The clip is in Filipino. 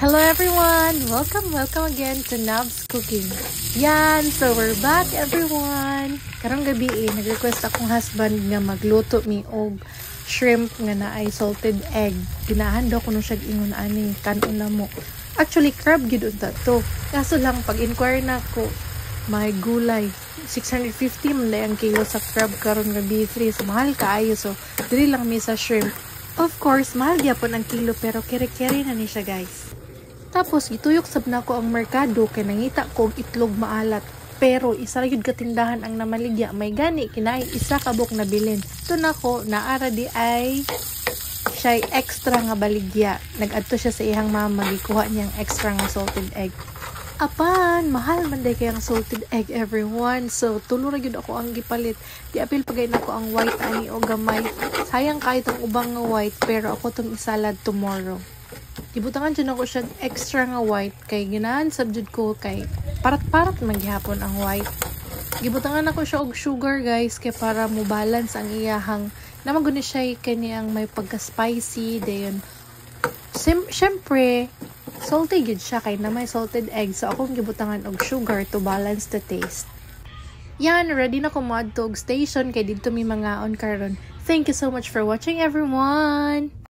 Hello everyone! Welcome again to Nav's Cooking. Yan! So we're back everyone! Karong gabi nag-request akong husband nga magluto mi og shrimp nga na ay salted egg. Ginahan daw ko nung siya ingon ani kanon na mo. Actually crab gid unta to. Kaso lang pag inquire na ko may gulay 650 man day ang kilo sa crab karon gabi 3. So mahal kaayo, so dili lang mi sa shrimp. Of course mahal gyapon ang kilo pero kere-kere na ni siya guys. Tapos, gituyok sab na ko ang merkado kay nangita ko og itlog maalat. Pero, isa ra gyud katindahan ang namaligya. May gani, kinay isa kabok na bilin. Ito na ko, naara di ay siya'y extra nga baligya. Nag-adto siya sa ihang mama, gikuha niyang extra nga salted egg. Apan, mahal man day kayang salted egg everyone. So, tulo ra gyud ako ang gipalit. Di apil pagay na ko ang white ani o gamay. Sayang kahit ang ubang nga white, pero ako tong isalad tomorrow. Gibutangan dyan ako siya extra nga white kay ginahan subjud ko kay parat-parat man gihapon ang white. Gibutangan ako siya og sugar guys kay para mo balance ang iyahang naman guni siya kaniyang may pagka-spicy dayon. Syempre salty gid siya kay na may salted egg, so akong gibutangan og sugar to balance the taste. Yan, ready na ko mo adto og station kay didto mi mangaon karon. Thank you so much for watching everyone.